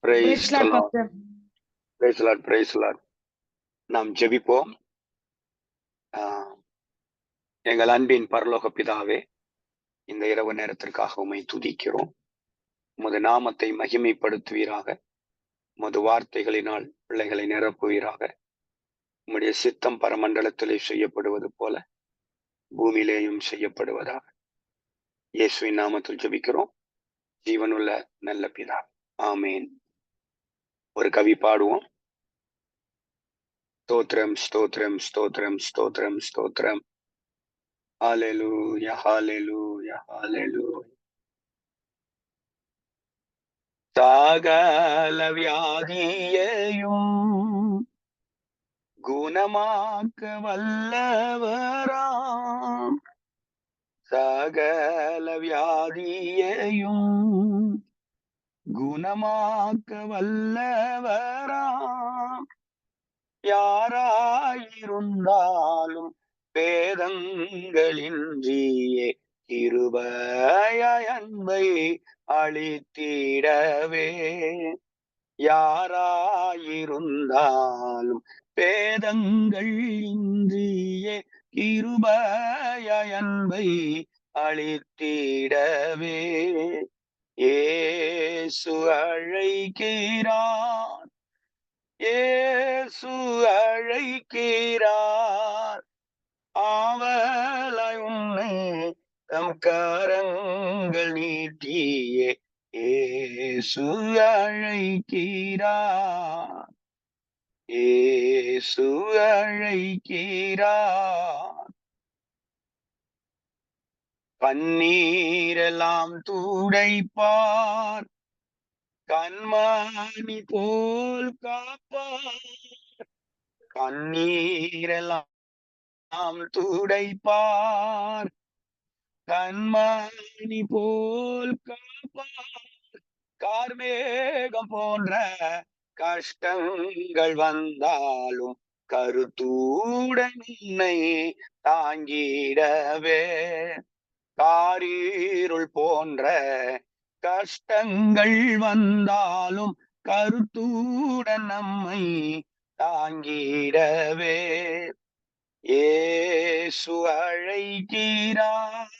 Praise the Lord. Praise the Lord. Praise the Lord. நாம் ஜெபிப்போம். எங்கள் அன்பின் பரலோக பிதாவே, இந்த இரவு நேரத்திற்காக உம்மை துதிக்கிறோம். உமது நாமத்தை மகிமைப்படுத்துவீராக. உமது வார்த்தைகளினால் பிள்ளைகளை நிரப்புவீராக. உம்முடைய சித்தம் பரமண்டலத்திலே செய்யப்படுவது போல பூமியிலேயும் செய்யப்படுவதாக. இயேசுவின் நாமத்தில் ஜெபிக்கிறோம். ஜீவனுள்ள நல்ல பிதா. ஆமேன். ஒரு கவி பாடுவோம். ஸ்தோத்திரம், ஸ்தோத்திரம், ஸ்தோத்திரம், ஸ்தோத்திரம், ஸ்தோத்திரம். ஹல்லேலூயா, ஹல்லேலூயா, ஹல்லேலூயா. சகல வியாதியையும் குணமாக்க வல்லவராம். சகல வியாதியையும் குணமாக்க வல்லவராம். யாராயிருந்தாலும் பேதங்களின்றியே கிருபையாய் அன்பை அளித்திடவே. யாராயிருந்தாலும் பேதங்கள் இன்றியே கிருபையாய் அன்பை அளித்திடவே. இயேசு அழைக்கிறார், இயேசு அழைக்கிறார். ஆவலாய் உன்னை தம் கரங்கள் நீட்டியே இயேசு அழைக்கிறார், இயேசு அழைக்கிறார். கண்ணீரெல்லாம் துடைப்பார், கண்மணி போல் காப்பார். கண்ணீரெல்லாம் துடைப்பார், கண்மணி போல் காப்பார். கார்மேகம் போன்ற கஷ்டங்கள் வந்தாலும் கருத்துடன் உன்னை தாங்கிடவே. காரிருள் போன்ற கஷ்டங்கள் வந்தாலும் கருத்துடன் நம்மை தாங்கிடவே. இயேசு அழைக்கிறார்,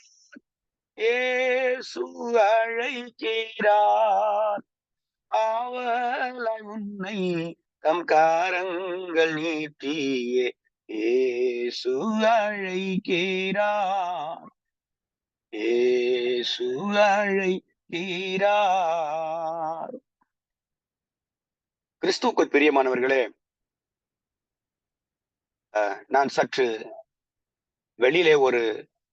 இயேசு அழைக்கிறார். ஆவலாய் உன்னை தம் கரங்கள் நீட்டியே இயேசு அழைக்கிறார், இயேசு அழைக்கிறார். கிறிஸ்துவுக்குள் பிரியமானவர்களே, நான் சற்று வெளியிலே ஒரு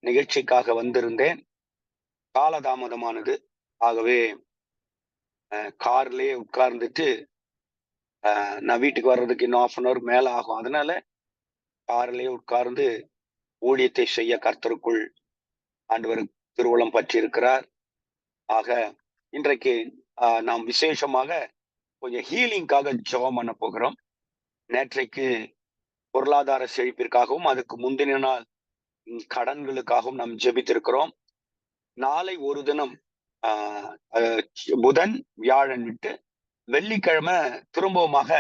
நிகழ்ச்சிக்காக வந்திருந்தேன். காலதாமதமானது. ஆகவே கார்லயே உட்கார்ந்துட்டு நான் வீட்டுக்கு வர்றதுக்கு இன்னும் 1/2 hour மேல ஆகும். அதனால கார்லயே உட்கார்ந்து ஊழியத்தை செய்ய கர்த்தருக்குள் ஆண்டவர் திருவுளம் பற்றி இருக்கிறார். ஆக இன்றைக்கு நாம் விசேஷமாக கொஞ்சம் ஹீலிங்காக ஜெபம் பண்ண போகிறோம். நேற்றைக்கு பொருளாதார செழிப்பிற்காகவும் அதுக்கு முந்தின நாள் கடன்களுக்காகவும் நாம் ஜெபித்திருக்கிறோம். நாளை ஒரு தினம் புதன் வியாழன் விட்டு வெள்ளிக்கிழமை திரும்பவுமாக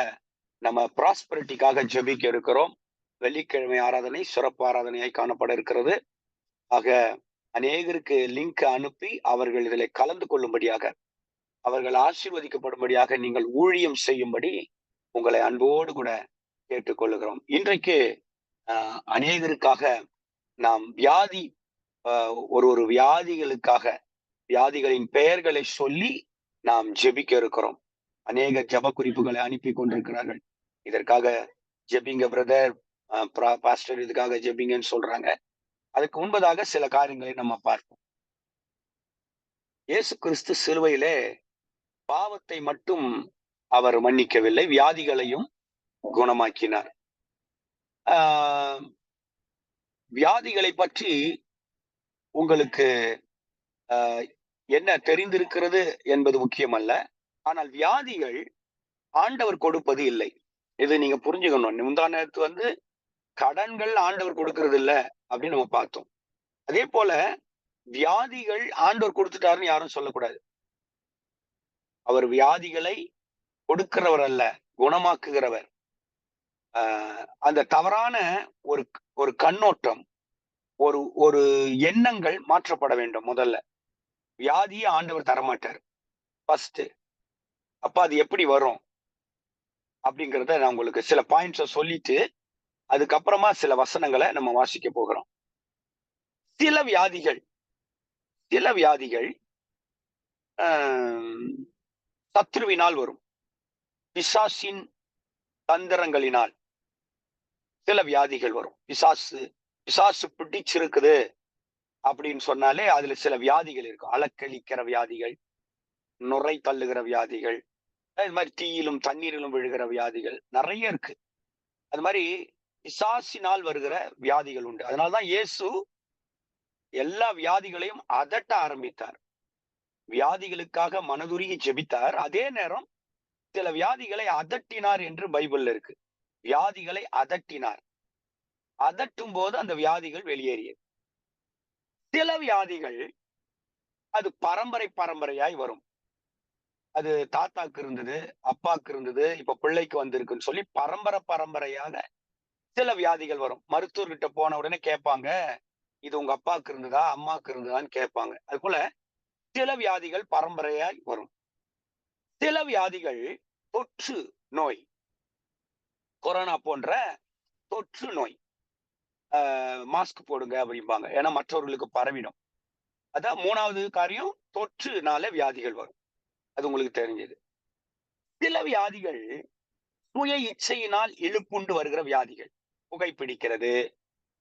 நம்ம ப்ராஸ்பரிட்டிக்காக ஜெபிக்க இருக்கிறோம். வெள்ளிக்கிழமை ஆராதனை சிறப்பு ஆராதனையாய் காணப்பட இருக்கிறது. ஆக அநேகருக்கு லிங்க் அனுப்பி அவர்கள் இதில் கலந்து கொள்ளும்படியாக, அவர்கள் ஆசீர்வதிக்கப்படும்படியாக நீங்கள் ஊழியம் செய்யும்படி உங்களை அன்போடு கூட கேட்டுக்கொள்ளுகிறோம். இன்றைக்கு அநேகருக்காக நாம் வியாதி ஒரு வியாதிகளுக்காக வியாதிகளின் பெயர்களை சொல்லி நாம் ஜெபிக்க இருக்கிறோம். அநேக ஜெப குறிப்புகளை அனுப்பி கொண்டிருக்கிறார்கள். இதற்காக ஜெபிங்க பிரதர், பாஸ்டர் இதுக்காக ஜெபிங்கன்னு சொல்றாங்க. அதுக்கு முன்பதாக சில காரியங்களை நம்ம பார்ப்போம். இயேசு கிறிஸ்து சிலுவையிலே பாவத்தை மட்டும் அவர் மன்னிக்கவில்லை, வியாதிகளையும் குணமாக்கினார். வியாதிகளை பற்றி உங்களுக்கு என்ன தெரிந்திருக்கிறது என்பது முக்கியமல்ல. ஆனால் வியாதிகள் ஆண்டவர் கொடுப்பது இல்லை. இது நீங்க புரிஞ்சுக்கணும். முந்தா நேரத்து கடன்கள் ஆண்டவர் கொடுக்கறது இல்லை அப்படின்னு நம்ம பார்த்தோம். அதே போல வியாதிகள் ஆண்டவர் கொடுத்துட்டாருன்னு யாரும் சொல்லக்கூடாது. அவர் வியாதிகளை கொடுக்கிறவர் அல்ல, குணமாக்குகிறவர். அந்த தவறான ஒரு ஒரு கண்ணோட்டம், ஒரு ஒரு எண்ணங்கள் மாற்றப்பட வேண்டும் முதல்ல. வியாதியை ஆண்டவர் தரமாட்டார் ஃபர்ஸ்ட். அப்ப அது எப்படி வரும் அப்படிங்கிறத நான் உங்களுக்கு சில பாயிண்ட்ஸ சொல்லிட்டு, அதுக்கப்புறமா சில வசனங்களை நம்ம வாசிக்க போகிறோம். சில வியாதிகள் சில வியாதிகள் ஆஹ், சத்ருவினால் வரும். பிசாசின் தந்திரங்களினால் சில வியாதிகள் வரும். பிசாசு பிடிச்சிருக்குது அப்படின்னு சொன்னாலே அதுல சில வியாதிகள் இருக்கும். அலக்களிக்கிற வியாதிகள், நுரை தள்ளுகிற வியாதிகள், அது மாதிரி தீயிலும் தண்ணீரிலும் விழுகிற வியாதிகள் நிறைய இருக்கு. அது மாதிரி பிசாசினால் வருகிற வியாதிகள் உண்டு. அதனாலதான் இயேசு எல்லா வியாதிகளையும் அதட்ட ஆரம்பித்தார். வியாதிகளுக்காக மனதுருகி ஜெபித்தார். அதே நேரம் சில வியாதிகளை அதட்டினார் என்று பைபிள்ல இருக்கு. வியாதிகளை அதட்டினார். அதட்டும் போது அந்த வியாதிகள் வெளியேறியது. சில வியாதிகள் அது பரம்பரையாய் வரும். அது தாத்தாக்கு இருந்தது, அப்பாக்கு இருந்தது, இப்ப பிள்ளைக்கு வந்திருக்குன்னு சொல்லி பரம்பரையாக சில வியாதிகள் வரும். மருத்துவர்கிட்ட போன உடனே கேட்பாங்க, இது உங்க அப்பாவுக்கு இருந்ததா, அம்மாக்கு இருந்ததான்னு கேட்பாங்க. அது போல சில வியாதிகள் பரம்பரையாய் வரும். சில வியாதிகள் தொற்று நோய், கொரோனா போன்ற தொற்று நோய். மாஸ்க் போடுங்க அப்படிம்பாங்க, ஏன்னா மற்றவர்களுக்கு பரவிடும். அதான் 3வது காரியம், தொற்றுனால வியாதிகள் வரும். அது உங்களுக்கு தெரிஞ்சது. சில வியாதிகள் சுய இச்சையினால் இழுப்புண்டு வருகிற வியாதிகள். புகைப்பிடிக்கிறது,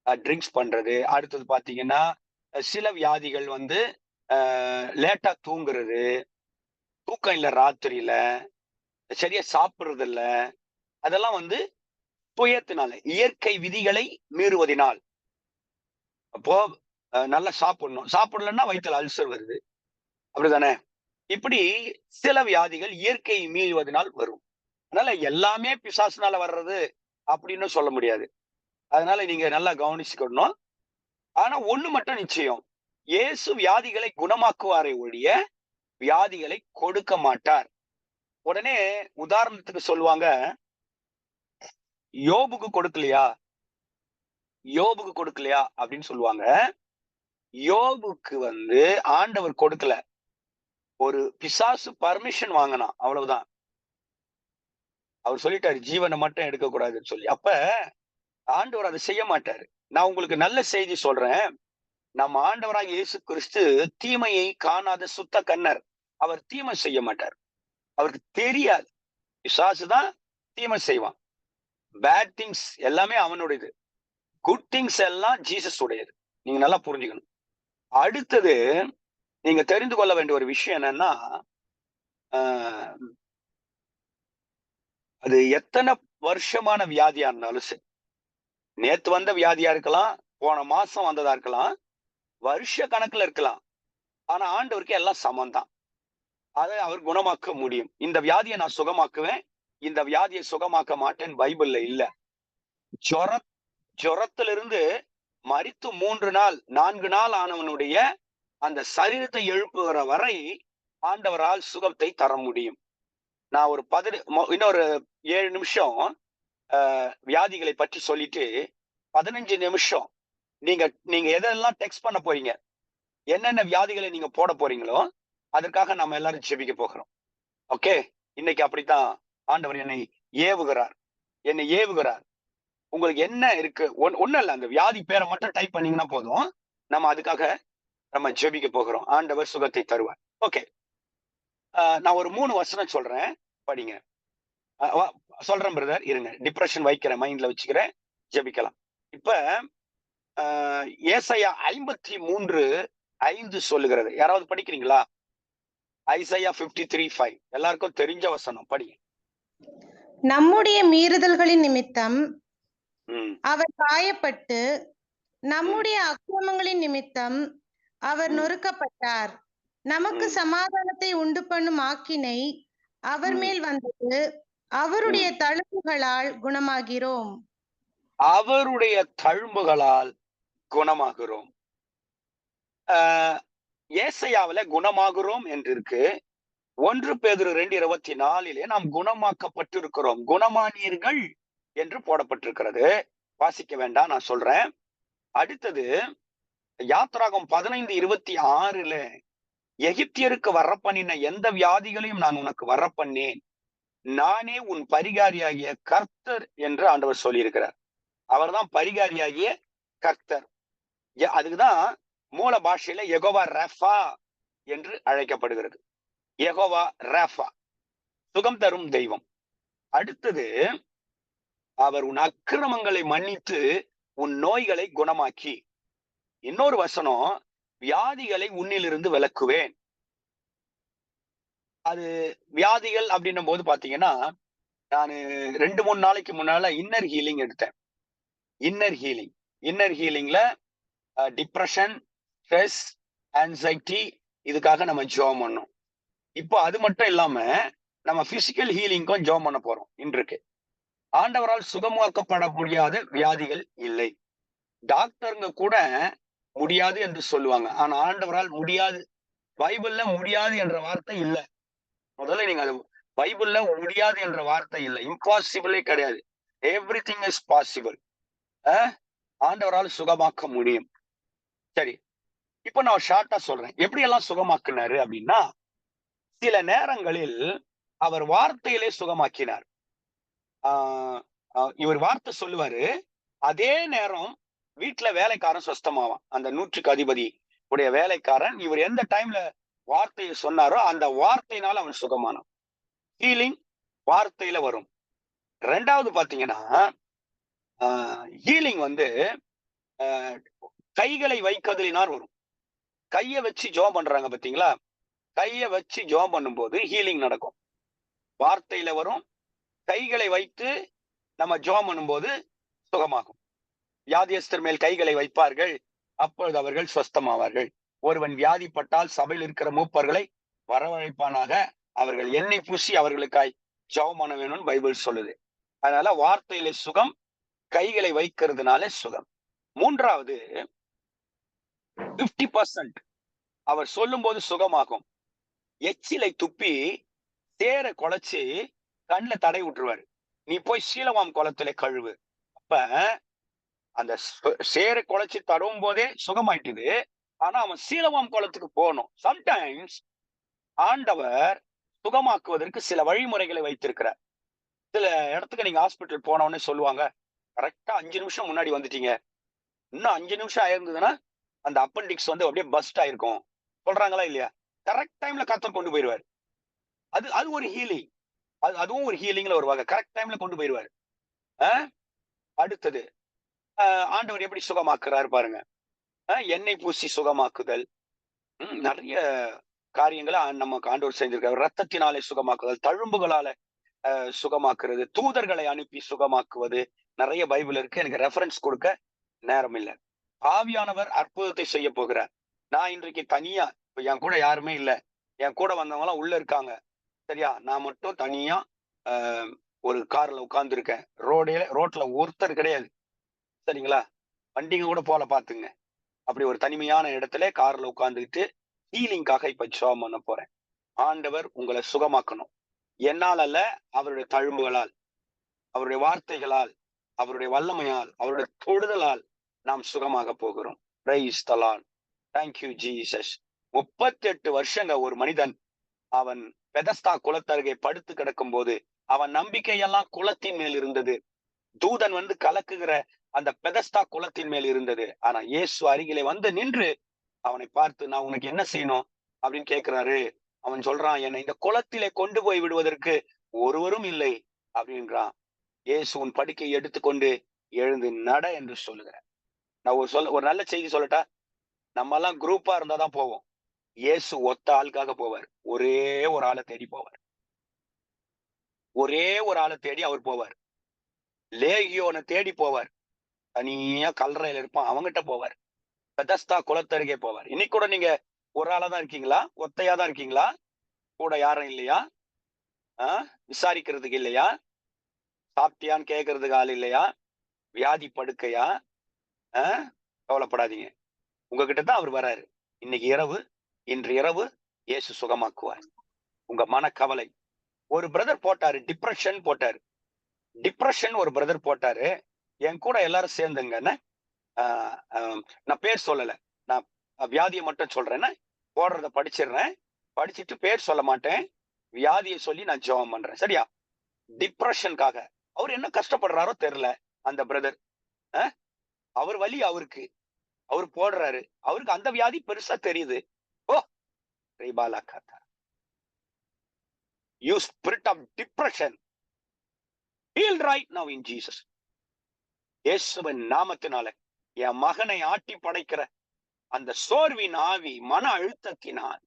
ட்ரிங்க்ஸ் பண்றது. அடுத்தது பாத்தீங்கன்னா, சில வியாதிகள் வந்து லேட்டா தூங்குறது, தூக்கம் இல்ல ராத்திரியில, சரியா சாப்பிடுறது இல்ல. அதெல்லாம் வந்து சுயத்தினால, இயற்கை விதிகளை மீறுவதினால். அப்போ நல்லா சாப்பிடணும், சாப்பிடலன்னா வயித்துல அல்சர் வருது, அப்படிதானே? இப்படி சில வியாதிகள் இயற்கை மீறுவதனால் வரும். அதனால எல்லாமே பிசாசுனால வர்றது அப்படின்னு சொல்ல முடியாது. அதனால நீங்க நல்லா கவனிச்சுக்கணும். ஆனா ஒண்ணு மட்டும் நிச்சயம், இயேசு வியாதிகளை குணமாக்குவாரே ஒழிய வியாதிகளை கொடுக்க மாட்டார். உடனே உதாரணத்துக்கு சொல்லுவாங்க, யோபுக்கு கொடுக்கலையா, யோபுக்கு கொடுக்கலையா அப்படின்னு சொல்லுவாங்க. யோபுக்கு வந்து ஆண்டவர் கொடுக்கல. ஒரு பிசாசு பர்மிஷன் வாங்கினான், அவ்வளவுதான். அவர் சொல்லிட்டாரு, ஜீவனை மட்டும் எடுக்க கூடாதுன்னு சொல்லி. அப்ப ஆண்டவர் அதை செய்ய மாட்டாரு. நான் உங்களுக்கு நல்ல செய்தி சொல்றேன். நம்ம ஆண்டவராகிய இயேசு கிறிஸ்து தீமையை காணாத சுத்த கண்ணர். அவர் தீமை செய்ய மாட்டார். அவருக்கு தெரியாது. பிசாசு தான் தீமை செய்வான். பேட் திங்ஸ் எல்லாமே அவனுடையது. குட் திங்ஸ் எல்லாம் ஜீசஸ் உடையது. நீங்க நல்லா புரிஞ்சுக்கணும். அடுத்தது நீங்க தெரிந்து கொள்ள வேண்டிய ஒரு விஷயம் என்னன்னா, ஆஹ், அது எத்தனை வருஷமான வியாதியா இருந்தாலும் சரி, நேத்து வந்த வியாதியா இருக்கலாம், போன மாசம் வந்ததா இருக்கலாம், வருஷ கணக்குல இருக்கலாம். ஆனா ஆண்டவருக்கு எல்லாம் சமம் தான். அதை அவர் குணமாக்க முடியும். இந்த வியாதியை நான் சுகமாக்குவேன், இந்த வியாதியை சுகமாக்க மாட்டேன் பைபிள்ல இல்ல. ஜொர ஜொரத்திலிருந்து மரித்து 3 நாள் 4 நாள் ஆனவனுடைய அந்த சரீரத்தை எழுப்புகிற வரை ஆண்டவரால் சுகத்தை தர முடியும். நான் ஒரு இன்னொரு 7 நிமிஷம் வியாதிகளை பற்றி சொல்லிட்டு 15 நிமிஷம் நீங்க நீங்க எதெல்லாம் டெக்ஸ்ட் பண்ண போறீங்க, என்னென்ன வியாதிகளை நீங்க போட போறீங்களோ அதற்காக நம்ம எல்லாரும் ஜெபிக்க போகிறோம். ஓகே, இன்னைக்கு அப்படித்தான் ஆண்டவர் என்னை ஏவுகிறார். உங்களுக்கு என்ன இருக்கு, ஒண்ணும் இல்ல, அந்த வியாதி பேரை மட்டும் டைப் பண்ணீங்கன்னா போதும். நம்ம அதுக்காக நம்ம ஜெபிக்க போகிறோம். ஆண்டவர் சுகத்தை தருவார். ஓகே, நான் ஒரு 3 வசனம் சொல்றேன், படிங்க. சொல்றேன் பிரதர், இருங்க. டிப்ரெஷன் வைக்கிறேன், மைண்ட்ல வச்சுக்கிறேன், ஜெபிக்கலாம். இப்ப ஏசாயா 53:5 சொல்லுகிறது. யாராவது படிக்கிறீங்களா? ஐசாயா 53:5 எல்லாருக்கும் தெரிஞ்ச வசனம், படிங்க. நம்முடைய மீறுதல்களின் நிமித்தம் அவர் காயப்பட்டு, நம்முடைய அக்கிரமங்களின் நிமித்தம் அவர் நொறுக்கப்பட்டார். நமக்கு சமாதானத்தை உண்டு பண்ணும் ஆக்கினை அவர் மேல் வந்தது. அவருடைய தழும்புகளால் குணமாகிறோம். அவருடைய தழும்புகளால் குணமாகிறோம். ஏசாயாவுல குணமாகிறோம் என்று இருக்கு. 1 பேதுரு 2:24 நாம் குணமாக்கப்பட்டிருக்கிறோம். குணமானீர்கள் என்று போடப்பட்டிருக்கிறது. வாசிக்க வேண்டாம், நான் சொல்றேன். அடுத்தது யாத்ராகம் 15:26 எகிப்தியருக்கு வரப்பண்ணின எந்த வியாதிகளையும் நான் உனக்கு வரப்பண்ணேன், நானே உன் பரிகாரியாகிய கர்த்தர் என்று ஆண்டவர் சொல்லியிருக்கிறார். அவர்தான் பரிகாரியாகிய கர்த்தர். அதுக்குதான் மூல பாஷையில யெகோவா ரஃபா என்று அழைக்கப்படுகிறது. யெகோவா ரஃபா, சுகம் தரும் தெய்வம். அடுத்தது, அவர் உன் அக்கிரமங்களை மன்னித்து உன் நோய்களை குணமாக்கி. இன்னொரு வசனம், வியாதிகளை உன்னிலிருந்து விலக்குவேன். அது வியாதிகள் அப்படின்னும் போது பாத்தீங்கன்னா, நான் 2-3 நாளைக்கு முன்னால இன்னர் ஹீலிங் எடுத்தேன். இன்னர் ஹீலிங்ல டிப்ரெஷன், ஸ்ட்ரெஸ், ஆன்சைட்டி, இதுக்காக நம்ம ஜெபம் பண்ணோம். இப்போ அது மட்டும் இல்லாம நம்ம பிசிக்கல் ஹீலிங்கும் ஜெபம் பண்ண போறோம். இன்றைக்கு ஆண்டவரால் சுகமாக்கப்பட முடியாத வியாதிகள் இல்லை. டாக்டருங்க கூட முடியாது என்று சொல்லுவாங்க. ஆனா ஆண்டவரால் முடியாது. பைபிள்ல முடியாது என்ற வார்த்தை இல்ல. முதல்ல நீங்க அது பைபிள்ல முடியாது என்ற வார்த்தை இல்ல. இம்பாசிபிளே கிடையாது. Everything is possible. ஆண்டவரால் சுகமாக்க முடியும். சரி, இப்ப நான் ஷார்ட்டா சொல்றேன். எப்படி எல்லாம் சுகமாக்குனாரு அப்படின்னா, சில நேரங்களில் அவர் வார்த்தையிலே சுகமாக்கினார். இவர் வார்த்தை சொல்லுவாரு, அதே நேரம் வீட்டுல வேலைக்காரன் சொஸ்தமாவான். அந்த 100க்கு அதிபதி உடைய வேலைக்காரன் இவர் எந்த டைம்ல வார்த்தையை சொன்னாரோ அந்த வார்த்தையினால அவன் சுகமானான். ஹீலிங் வார்த்தையில வரும். 2வது பாத்தீங்கன்னா, ஹீலிங் கைகளை வைக்கதலினார் வரும். கைய வச்சு ஜெபம் பண்றாங்க பாத்தீங்களா? கைய வச்சு ஜெபம் பண்ணும்போது ஹீலிங் நடக்கும். வார்த்தையில வரும். கைகளை வைத்து நம்ம ஜெபம் பண்ணும்போது சுகமாகும். வியாதியஸ்தர் மேல் கைகளை வைப்பார்கள், அப்பொழுது அவர்கள் சொஸ்தமாவார்கள். ஒருவன் வியாதிப்பட்டால் சபையில் இருக்கிற மூப்பர்களை வரவழைப்பானாக, அவர்கள் எண்ணெய் பூசி அவர்களுக்காய் ஜெபம் பண்ண வேணும்னு பைபிள் சொல்லுது. அதனால வார்த்தையில சுகம், கைகளை வைக்கிறதுனால சுகம். 3வது, 50% அவர் சொல்லும் போது சுகமாகும். எச்சிலை துப்பி சேர குலைச்சு கண்ணுல தடை விட்டுருவாரு. நீ போய் சீலவாம் குளத்துல கழுவு. அப்ப அந்த சேர குலைச்சு தடவும் போதே சுகமாயிட்டுது. ஆனா அவன் சீலவாம் குளத்துக்கு போகணும். சம்டைம்ஸ் ஆண்டவர் சுகமாக்குவதற்கு சில வழிமுறைகளை வைத்திருக்கிறார். சில இடத்துக்கு நீங்க ஹாஸ்பிட்டல் போனவொடனே சொல்லுவாங்க, கரெக்டா 5 நிமிஷம் முன்னாடி வந்துட்டீங்க, இன்னும் 5 நிமிஷம் ஆயிருந்ததுன்னா அந்த அப்பெண்டிக்ஸ் அப்படியே பஸ்ட் ஆயிருக்கும் சொல்றாங்களா இல்லையா? கரெக்ட் டைம்ல கர்த்தர் கொண்டு போயிருவாரு. அது ஒரு ஹீலிங். அதுவும் ஒரு ஹீலிங்ல ஒரு வகை. கரெக்ட் டைம்ல கொண்டு போயிருவாரு. அடுத்தது, ஆண்டவர் எப்படி சுகமாக்குறாரு பாருங்க. எண்ணெய் பூசி சுகமாக்குதல், நிறைய காரியங்களை நமக்கு ஆண்டவர் செஞ்சிருக்காரு. ரத்தத்தினாலே சுகமாக்குதல், தழும்புகளால சுகமாக்குறது, தூதர்களை அனுப்பி சுகமாக்குவது, நிறைய பைபிள் இருக்கு. எனக்கு ரெஃபரன்ஸ் கொடுக்க நேரம் இல்லை. ஆவியானவர் அற்புதத்தை செய்ய போகிறார். நான் இன்றைக்கு தனியா, இப்ப என் கூட யாருமே இல்ல, என் கூட வந்தவங்க எல்லாம் உள்ள இருக்காங்க, சரியா? நான் மட்டும் தனியா ஒரு கார்ல உட்கார்ந்து இருக்கேன். ரோட்ல ஒருத்தர் கிடையாது, சரிங்களா? வண்டிங்க கூட போல பாத்துங்க. அப்படி ஒரு தனிமையான இடத்துல கார்ல உட்கார்ந்துக்கிட்டு ஹீலிங்காக இப்ப ஜெபம் பண்ண போறேன். ஆண்டவர் உங்களை சுகமாக்கணும். என்னால் அல்ல, அவருடைய தழும்புகளால், அவருடைய வார்த்தைகளால், அவருடைய வல்லமையால், அவருடைய தொடுதலால் நாம் சுகமாக போகிறோம். Praise the Lord. Thank you Jesus. 38 வருஷங்க ஒரு மனிதன் அவன் பெதஸ்தா குளத்தருகே படுத்து கிடக்கும் போது அவன் நம்பிக்கையெல்லாம் குளத்தின் மேல் இருந்தது. தூதன் கலக்குகிற அந்த பெதஸ்தா குளத்தின் மேல் இருந்தது. ஆனா இயேசு அருகிலே நின்று அவனை பார்த்து, நான் உனக்கு என்ன செய்யணும் அப்படின்னு கேட்கிறாரு. அவன் சொல்றான், என்னை இந்த குளத்திலே கொண்டு போய் விடுவதற்கு ஒருவரும் இல்லை அப்படின்றான். இயேசு உன் படுக்கை எடுத்துக்கொண்டு எழுந்து நட என்று சொல்லுகிறேன். நான் ஒரு நல்ல செய்தி சொல்லட்டா? நம்ம எல்லாம் குரூப்பா இருந்தாதான் போவோம். இயேசு ஒத்த ஆளுக்காக போவார். ஒரே ஒரு ஆளை தேடி போவார். ஒரே ஒரு ஆளை தேடி அவர் போவார். லேகியோனை தேடி போவார். தனியா கல்லறையில இருப்பான், அவங்கிட்ட போவார். பெதஸ்தா குளத்தருகே போவார். இன்னைக்கு கூட நீங்க ஒரு ஆளா தான் இருக்கீங்களா? ஒத்தையா தான் இருக்கீங்களா? கூட யாரும் இல்லையா? விசாரிக்கிறதுக்கு இல்லையா? சாப்பிட்டியான்னு கேட்கறதுக்கு ஆள் இல்லையா? வியாதி படுக்கையா? கவலைப்படாதீங்க, உங்ககிட்ட தான் அவர் வராரு. இன்று இரவு இயேசு சுகமாக்குவார். உங்க மனக்கவலை. ஒரு பிரதர் போட்டாரு, டிப்ரெஷன் போட்டாரு. டிப்ரெஷன் ஒரு பிரதர் போட்டாரு. என் கூட எல்லாரும் சேர்ந்துங்க நான் பேர் சொல்லல, நான் வியாதியை மட்டும் சொல்றேன். போடுறத படிச்சிடுறேன், படிச்சுட்டு பேர் சொல்ல மாட்டேன், வியாதியை சொல்லி நான் ஜெபம் பண்றேன். சரியா? டிப்ரெஷனுக்காக அவர் என்ன கஷ்டப்படுறாரோ தெரியல. அந்த பிரதர் அவர் வலி அவருக்கு, அவர் போடுறாரு, அவருக்கு அந்த வியாதி பெருசா தெரியுது. ஓ ரீபாலா காத்தா, you spirit of depression heal right now in Jesus. இயேசுவின் நாமத்தினால என் மகனை ஆட்டி படைக்கிற அந்த சோர்வின் ஆவி, மன அழுத்தத்தினால்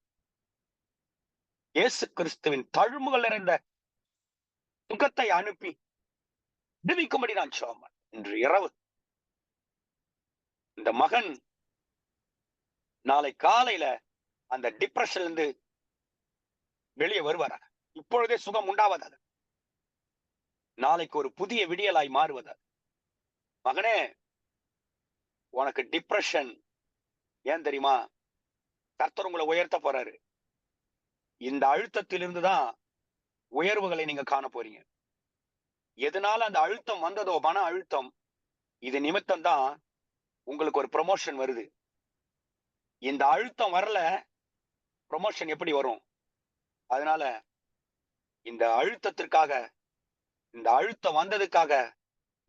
இயேசு கிறிஸ்துவின் தழும்புகள் நிறைந்த சுகத்தை அனுப்பி விடுவிக்கும்படி நான் ஜெபம். இன்று இரவு இந்த மகன் நாளை காலையில அந்த டிப்ரெஷன்ல இருந்து வெளியே வருவாராக. இப்பொழுதே சுகம் உண்டாவதாக. நாளைக்கு ஒரு புதிய விடியலாய் மாறுவதாக. மகனே, உனக்கு டிப்ரெஷன் ஏன் தெரியுமா? கர்த்தர் உங்களை உயர்த்த போறாரு. இந்த அழுத்தத்திலிருந்து தான் உயர்வுகளை நீங்க காண போறீங்க. எதனால அந்த அழுத்தம் வந்ததோ, மன அழுத்தம், இது நிமித்தம் தான் உங்களுக்கு ஒரு ப்ரமோஷன் வருது. இந்த அழுத்தம் வரல, ப்ரமோஷன் எப்படி வரும்? அதனால இந்த அழுத்தத்திற்காக, இந்த அழுத்தம் வந்ததுக்காக,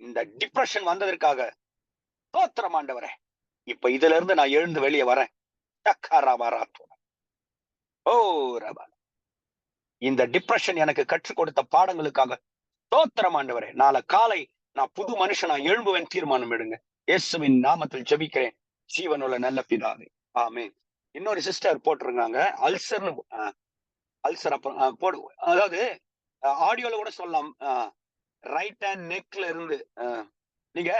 இந்த டிப்ரெஷன் வந்ததற்காக ஸ்தோத்திரம் ஆண்டவரே. இப்ப இதுல இருந்து நான் எழுந்து வெளியே வரேன். ஓ ரபா, இந்த டிப்ரெஷன் எனக்கு கற்றுக் கொடுத்த பாடங்களுக்காக ஸ்தோத்திரம் ஆண்டவரே. நாளை காலை நான் புது மனுஷனா எழும்புவேன் தீர்மானம் எடுங்க. இயேசுவின் நாமத்தில் ஜெபிக்கிறேன் ஜீவனுள்ள நல்ல பிதாவே, ஆமென். இன்னொரு சிஸ்டர் போட்டிருக்காங்க, அல்சர். அல்சர் அப்புறம் போடு, அதாவது ஆடியோல கூட சொல்லலாம். ரைட் ஹேண்ட் நெக்ல இருந்து நீங்க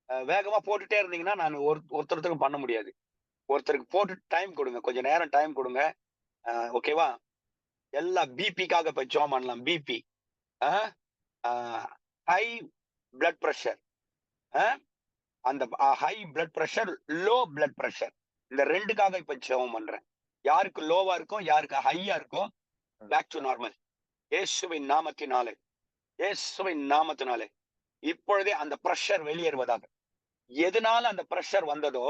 வேகமா போட்டுட்டே இருந்தீங்கன்னா நான் ஒருத்தருக்கும் பண்ண முடியாது. ஒருத்தருக்கு போட்டு டைம் கொடுங்க, கொஞ்சம் நேரம் டைம் கொடுங்க. ஓகேவா? எல்லாம் பிபிக்காக இப்ப ஜெபம் பண்ணலாம். பிபி, ஹை பிளட் பிரஷர், அந்த high blood pressure, low blood pressure, இந்த ரெண்டுக்காக இப்ப ஜெபம் பண்றேன். யாருக்கு லோவா இருக்கும், யாருக்கு ஹையா இருக்கும், பேக் டு நார்மல். இயேசுவின் நாமத்தினாலே, இயேசுவின் நாமத்தினாலே இப்பொழுதே அந்த பிரஷர் வெளியேறுவதாக. எதனால அந்த பிரஷர் வந்ததோ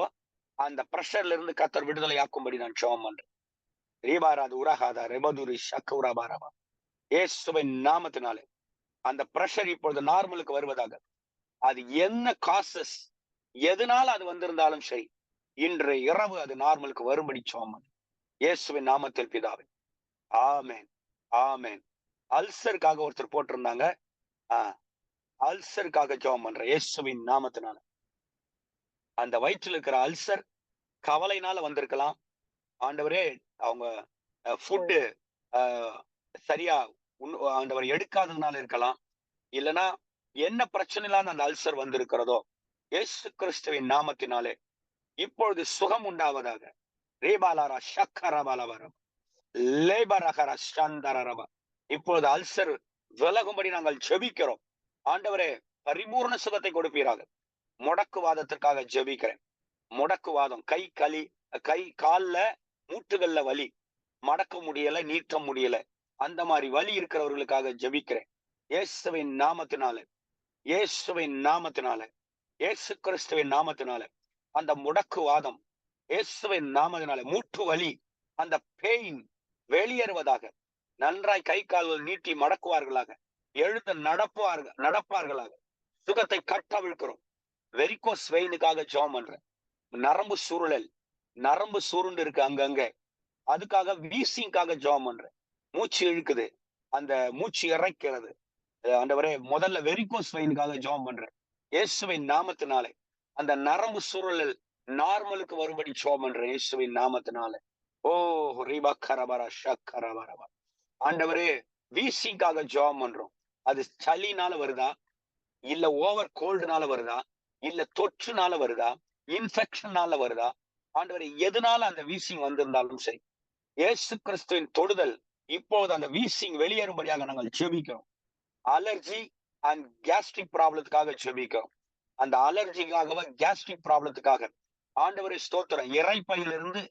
அந்த பிரஷர்ல இருந்து கர்த்தர் விடுதலை ஆக்கும்படி நான் ஜெபம் பண்றேன். ரீபாராது உரகாதா ரெபதுரி சக்கௌராபாரபா, இயேசுவின் நாமத்தினாலே அந்த பிரஷர் இப்பொழுது நார்மலுக்கு வருவதாக. அது என்ன காசஸ், எதனால அது வந்திருந்தாலும் சரி, இன்று இரவு அது நார்மலுக்கு வரும்படி ஜெபம் பண்றேன். இயேசுவின் நாமத்தில் பிதாவே, ஆமென், ஆமென். அல்சருக்காக ஒருத்தர் போட்டிருந்தாங்க, அல்சருக்காக ஜெபம் பண்றேன் இயேசுவின் நாமத்தினால. அந்த வயிற்றில் இருக்கிற அல்சர் கவலைனால வந்திருக்கலாம். ஆண்டவரே, அவங்க ஃபுட்டு சரியா ஆண்டவர் எடுக்காததுனால இருக்கலாம். இல்லைன்னா என்ன பிரச்சனையிலான அந்த அல்சர் வந்திருக்கிறதோ, இயேசு கிறிஸ்துவின் நாமத்தினாலே இப்பொழுது சுகம் உண்டாவதாக. ரேபாலாரா ஷக்கரபாலவரம் லேபரகர சந்தரரபா, இப்பொழுது அல்சர் விலகும்படி நாங்கள் ஜெபிக்கிறோம். ஆண்டவரே, பரிபூர்ண சுகத்தை கொடுப்பீராக. முடக்குவாதத்திற்காக ஜெபிக்கிறேன். முடக்குவாதம், கை கால்ல மூட்டுகள்ல வலி, மடக்க முடியல, நீட்ட முடியல, அந்த மாதிரி வலி இருக்கிறவர்களுக்காக ஜெபிக்கிறேன். இயேசுவின் நாமத்தினால, இயேசுவின் நாமத்தினால, இயேசு கிறிஸ்துவின் நாமத்தினால அந்த முடக்குவாதம், இயேசுவின் நாமத்தினால மூட்டு வலி, அந்த பெயின் வெளியேறுவதாக. நன்றாய் கை கால்கள் நீட்டி மடக்குவார்களாக, எழுந்து நடப்பார்களாக. சுகத்தை கட்டவிழ்க்கிறோம். வெரிகோஸ் வெயினுக்காக ஜெபம் பண்றேன். நரம்பு சுருளல், நரம்பு சுருண்டு இருக்கு அங்கங்க, அதுக்காக வீசிங்காக ஜெபம் பண்றேன். மூச்சு இழுக்குது, அந்த மூச்சு இறைக்கிறது. ஆண்டவரே, முதல்ல வெரிகோஸ் வெயினுக்காக ஜெபம் பண்றேன். இயேசுவின் நாமத்தினாலே அந்த நரம்பு சுருளல் நார்மலுக்கு வரும்படி ஜெபம் பண்றேன் இயேசுவின் நாமத்தினால. ஓ ரிபா கரபரா ஷக்கரபரபா. ஆண்டவரே, வீசிங்காக ஜெபம் பண்றோம். அது சளினால வருதா, இல்ல ஓவர் கோல்டுனால வருதா, இல்ல தொற்றுனால வருதா, இன்ஃபெக்ஷனால வருதா, ஆண்டவரே எதனால அந்த வீசிங் வந்திருந்தாலும் சரி, இயேசு கிறிஸ்துவின் தொடுதல் இப்போது அந்த வீசிங் வெளியேறும்படியாக நாங்கள் ஜெபிக்கிறோம். அலர்ஜி அண்ட் கேஸ்ட்ரிக் ப்ராப்ளத்துக்காக ஜெபிக்கிறோம். அந்த அலர்ஜிக்காக, கேஸ்ட்ரிக் ப்ராப்ளத்துக்காக ஆண்டவரே ஸ்தோத்திரம். இறைப்பையிலிருந்து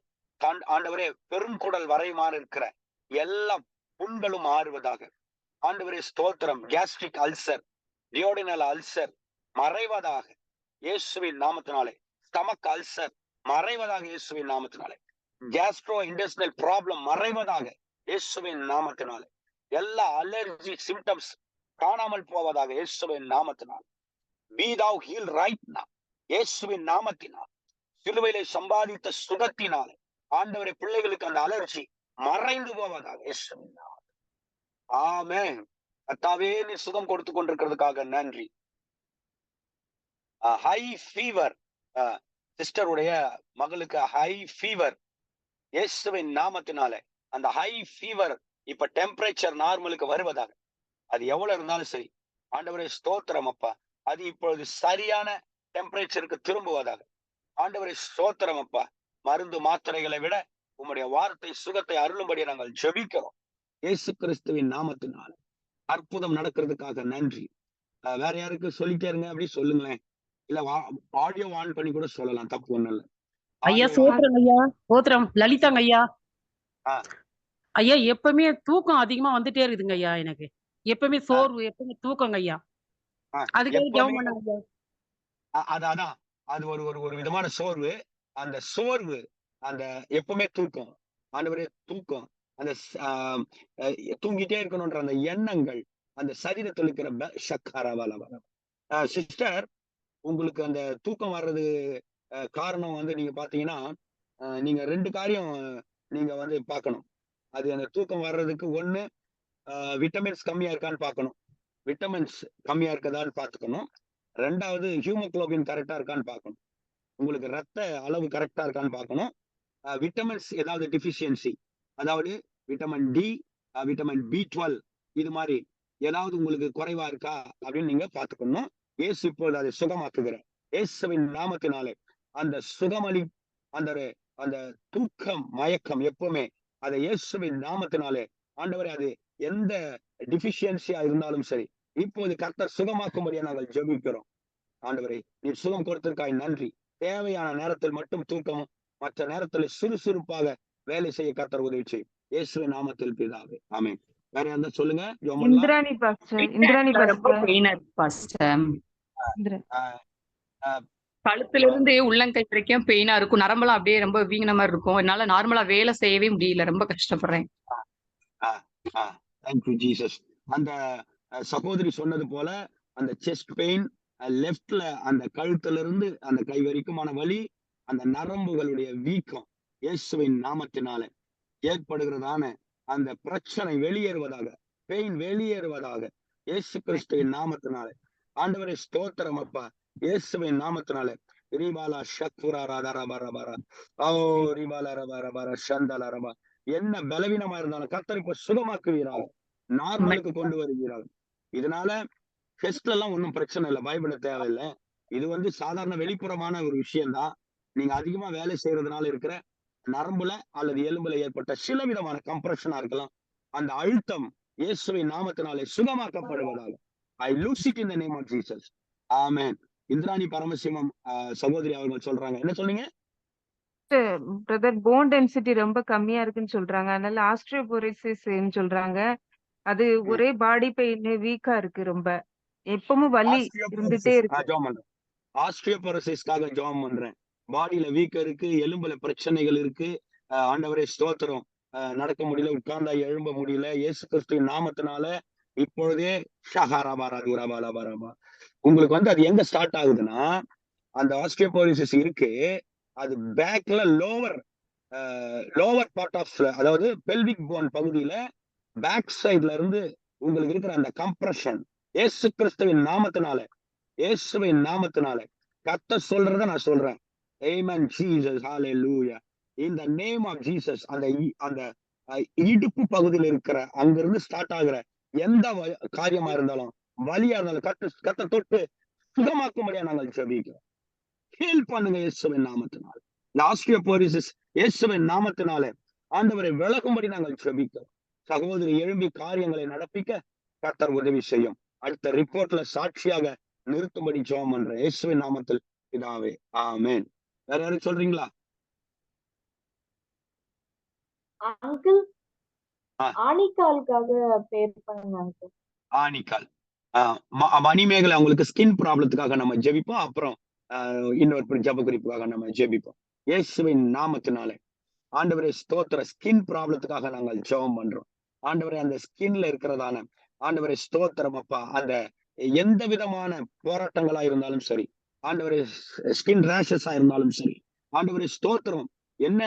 ஆண்டவரே பெருங்குடல் வரைமாறு இருக்கிற எல்லா புண்களும் ஆறுவதாக. ஆண்டவரே ஸ்தோத்திரம். கேஸ்ட்ரிக் அல்சர், டியோடினல் அல்சர் மறைவதாக இயேசுவின் நாமத்தினாலே. ஸ்டமக் அல்சர் மறைவதாக இயேசுவின் நாமத்தினாலே. கேஸ்ட்ரோ இன்டெஸ்டினல் ப்ராப்ளம் மறைவதாக இயேசுவின் நாமத்தினாலே. எல்லா அலர்ஜி சிம்டம்ஸ் காணாமல் போவதாக இயேசுவின் நாமத்தினால். Be thou healed right now. இயேசுவின் நாமத்தினால். சிலுவையிலே சம்பாதித்த சுகத்தினாலே ஆண்டவரே பிள்ளைகளுக்கு அந்த அலர்ஜி மறைந்து போவதாக இயேசுவின் நாமத்தில். ஆமென். கர்த்தாவே, நீ சுகம் கொடுத்து கொண்டிருக்கிறதுக்காக நன்றி. ஹை ஃபீவர், சிஸ்டருடைய மகளுக்கு ஹை ஃபீவர் இயேசுவின் நாமத்தினாலே. அந்த ஹை ஃபீவர் இப்ப டெம்பரேச்சர் நார்மலுக்கு வருவதாக. அது எவ்வளவு இருந்தாலும் சரி ஆண்டவரே ஸ்தோத்திரம் அப்பா, அது இப்பொழுது சரியான டெம்பரேச்சருக்கு திரும்புவதாக. ஆண்டவரே ஸ்தோத்திரம் அப்பா. மருந்து மாத்திரைகளை விட உம்முடைய வார்த்தை சுகத்தை அருளும்படி நாங்கள் ஜெபிக்கிறோம் இயேசு கிறிஸ்துவின் நாமத்தினால. அற்புதம் நடக்கிறதுக்காக நன்றி. வேற யாருக்கு சொல்லிட்டே இருங்க, அப்படி சொல்லுங்களேன். இல்ல ஆடியோ ஆன் பண்ணி கூட சொல்லலாம், தப்பு ஒண்ணும் இல்ல. ஐயா சோத்திரம் ஐயா, சோத்திரம். லலிதாங்க ஐயா. ஐயா எப்பவுமே தூக்கம் அதிகமா வந்துட்டே இருக்குதுங்க ஐயா. எனக்கு எப்பவுமே சோர்வு, எப்பவுமே தூக்கங்க ஐயா. அதுக்காக ஜெபம் பண்ணுங்க ஐயா. அதான் அது ஒரு ஒரு விதமான சோர்வு. அந்த சோர்வு, அந்த எப்பவுமே தூக்கம், ஆண்டவரே தூக்கம், அந்த தூங்கிட்டே இருக்கணும்ன்ற அந்த எண்ணங்கள் அந்த சரீரத்தில் இருக்கிற சிஸ்டர், உங்களுக்கு அந்த தூக்கம் வர்றது காரணம் வந்து நீங்க பாத்தீங்கன்னா, நீங்க 2 காரியம் நீங்க வந்து பார்க்கணும். அது அந்த தூக்கம் வர்றதுக்கு ஒண்ணு, விட்டமின்ஸ் கம்மியா இருக்கான்னு பார்க்கணும். விட்டமின்ஸ் கம்மியா இருக்கதான்னு பார்த்துக்கணும். 2வது ஹியூமோகுளோபின் கரெக்டா இருக்கான்னு பார்க்கணும். உங்களுக்கு ரத்த அளவு கரெக்டா இருக்கான்னு பார்க்கணும். விட்டமின்ஸ் ஏதாவது டெஃபிஷியன்சி, அதாவது விட்டமின் டி, விட்டமின் B12 இது மாதிரி ஏதாவது உங்களுக்கு குறைவா இருக்கா அப்படின்னு நீங்க பார்த்துக்கணும். இயேசு இப்பொழுது அதை சுகமாக்குகிறார் இயேசுவின் நாமத்தினாலே. அந்த சுகமளி, அந்த அந்த தூக்கம் மயக்கம் எப்பவுமே அதை இயேசுவின் நாமத்தினாலே ஆண்டவரே, அது எந்த டிஃபிஷியன்சியா இருந்தாலும் சரி இப்போது கர்த்தர் சுகமாக்கும்படியா நாங்கள் ஜெபிக்கிறோம். ஆண்டவரே, நீ சுகம் கொடுத்திருக்காய் நன்றி. தேவையான நேரத்தில் மட்டும் தூக்கம், மற்ற நேரத்தில் சுறுசுறுப்பாக வேலை செய்ய கர்த்தர் உதவி செய்யும் இயேசுவின் நாமத்தில் பிதாவே, ஆமென். வேற யாராவது சொல்லுங்க. Indrani pastor, Indrani pastor. கழுத்துல இருந்து உள்ளங்கை வரைக்கும் பெயினா இருக்கும். நரம்பெல்லாம் அப்படியே ரொம்ப வீங்கின மாதிரி இருக்கும். என்னால நார்மலா வேலை செய்யவே முடியல. ரொம்ப கஷ்டப்படுறேன். Thank you Jesus. அந்த சகோதரி சொன்னது போல அந்த செஸ்ட் பெயின், லெஃப்ட்ல அந்த கழுத்துல இருந்து அந்த கை வரைக்குமான வலி, அந்த நரம்புகளுடைய வீக்கம் இயேசுவின் நாமத்தினால ஏற்படுகிறதான அந்த பிரச்சனை வெளியேறுவதாக, பெயின் வெளியேறுவதாக இயேசு கிறிஸ்துவின் நாமத்தினால. ஆண்டவரே ஸ்தோத்திரம் அப்பா, இயேசுவின் நாமத்தினால. ரிபாலா ஷக்ஃபுரா ராதரபரபர ஓ ரிபாலா ரபரபர ஷந்தலரபா. என்ன பலவீனமா இருந்தாலும் கர்த்தர் இப்ப சுகமாக்குவீராக, நார்மலுக்கு கொண்டு வருவீராக. இதனால செஸ்ட்ல எல்லாம் ஒன்றும் பிரச்சனை இல்லை, பயப்பட தேவையில்லை. இது வந்து சாதாரண வெளிப்புறமான ஒரு விஷயம்தான். நீங்க அதிகமா வேலை செய்யறதுனால இருக்கிற நரம்புல அல்லது எலும்புல ஏற்பட்ட சில விதமான கம்ப்ரெஷனா இருக்கலாம். அந்த அழுத்தம் இயேசுவின் நாமத்தினாலே சுகமாக்கப்படுவதாக. I loose it in the name of Jesus, amen. Indrani Paramasivam சகோதரி அவர்கள் சொல்றாங்க, என்ன சொன்னீங்க பிரதர்? போன் டென்சிட்டி ரொம்ப கம்மியா இருக்குன்னு சொல்றாங்க, அதனால ஆஸ்ட்ரியோபோரோசிஸ் சொல்றாங்க. அது ஒரே பாடி பெயின், வீக்கா இருக்கு, ரொம்ப எப்பவும் வலி இருந்துட்டே இருக்கு. ஆஸ்ட்ரியோபோரோசிஸ்க்காக ஜெபம் பண்றேன். பாடியில வீக்கம் இருக்கு, எலும்புல பிரச்சனைகள் இருக்கு. ஆண்டவரே ஸ்தோத்திரம். நடக்க முடியல, உட்கார்ந்தா எழும்ப முடியல. இயேசு கிறிஸ்துவின் நாமத்தினால இப்பொழுதே உங்களுக்கு வந்து அது எங்க ஸ்டார்ட் ஆகுதுன்னா, அந்த ஆஸ்ட்ரியோபோரோசிஸ் இருக்கு, அது பேக்ல லோவர் பார்ட் ஆஃப், அதாவது பெல்விக் போன் பகுதியில பேக் சைட்ல இருந்து உங்களுக்கு இருக்கிற அந்த கம்ப்ரெஷன் இயேசு கிறிஸ்துவின் நாமத்தினால, இயேசுவின் நாமத்தினால கர்த்தர் சொல்றத நான் சொல்றேன். ஆமென் Jesus, hallelujah. in the name of Jesus. அந்த இடுப்பு பகுதியில் இருக்கிற அங்கிருந்து ஸ்டார்ட் ஆகுற எந்த காரியமா இருந்தாலும், வலியா இருந்தாலும் கர்த்தர் தொட்டு சுகமாக்கும்படியா நாங்கள் ஜெபிக்கிறோம். ஹீல் பண்ணுங்க இயேசுவின் நாமத்தினால. ஆஸ்ட்ரியோபோரோசிஸ் இயேசுவின் நாமத்தினால ஆண்டவரை விலகும்படி நாங்கள் ஜெபிக்கிறோம். சகோதரி எழும்பி காரியங்களை நடப்பிக்க கர்த்தர் உதவி செய்யும். அடுத்த ரிப்போர்ட்ல சாட்சியாக நிறுத்தும்படி ஜெபம் பண்றேன் இயேசுவின் நாமத்தில் பிதாவே, ஆமென். வேற யாரும் சொல்றீங்களா? அங்கிள் ஆணிக்காலுக்காக பேர் பண்ணாங்க. ஆணிக்கால் மணிமேகலை அவங்களுக்கு ஸ்கின் ப்ராப்ளத்துக்காக நம்ம ஜெபிப்போம். அப்புறம் இன்னொரு ஜெப குறிப்புக்காக நம்ம ஜெபிப்போம். இயேசுவின் நாமத்தினாலே ஆண்டவரே ஸ்தோத்திர. ஸ்கின் ப்ராப்ளத்துக்காக நாங்கள் ஜெபம் பண்றோம். ஆண்டவரே அந்த ஸ்கின்ல இருக்கிறதான ஆண்டவரே ஸ்தோத்திரம் அப்பா. அந்த எந்த விதமான போராட்டங்களா இருந்தாலும் சரி, ஆண்டவரே ஸ்கின் ரேஷஸா இருந்தாலும் சரி, ஆண்டவரே ஸ்தோத்திரம். என்ன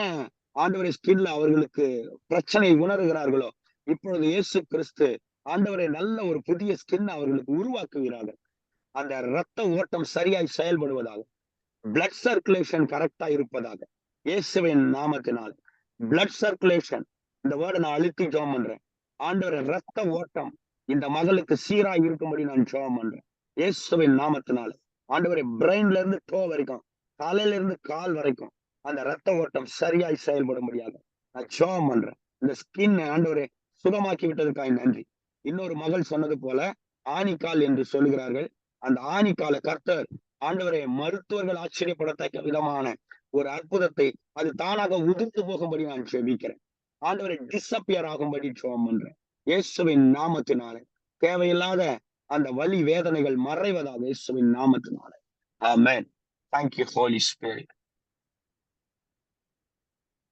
ஆண்டவரே ஸ்கின்ல அவர்களுக்கு பிரச்சனை உணர்கிறார்களோ இப்பொழுது இயேசு கிறிஸ்து ஆண்டவரை நல்ல ஒரு புதிய ஸ்கின் அவர்களுக்கு உருவாக்குகிறார்கள். அந்த ரத்த ஓட்டம் சரியாய் செயல்படுவதாக, பிளட் சர்க்குலேஷன் கரெக்டா இருப்பதாக இயேசுவின் நாமத்தினால். பிளட் சர்க்குலேஷன் இந்த வேர்டை நான் அழுத்தி ஜெபம் பண்றேன். ஆண்டவரை ரத்த ஓட்டம் இந்த மகளுக்கு சீராய் இருக்கும்படி நான் ஜெபம் பண்றேன் இயேசுவின் நாமத்தினால. ஆண்டவரை பிரெயின்ல இருந்து டோ வரைக்கும், தலையில இருந்து கால் வரைக்கும் அந்த ரத்த ஓட்டம் சரியாய் செயல்படும்படியாக நான் ஜெபம் பண்றேன். இந்த ஸ்கின் ஆண்டவரை சுகமாக்கி விட்டதுக்காக நன்றி. இன்னொரு மகள் சொன்னது போல ஆணிக்கால் என்று சொல்லுகிறார்கள். அந்த ஆணிக்கால கர்த்தர் ஆண்டவரை மருத்துவர்கள் ஆச்சரியப்படத்தக்க விதமான ஒரு அற்புதத்தை அது தானாக உதிர்த்து போகும்படி நான் ஜெபிக்கிறேன். ஆண்டவரை டிஸ்அப்பியர் ஆகும்படி ஜெபம் பண்றேன் இயேசுவின் நாமத்தினால. தேவையில்லாத அந்த வலி வேதனைகள் மறைவதாக இயேசுவின் நாமத்தினால. ஆமென். Thank you Holy Spirit.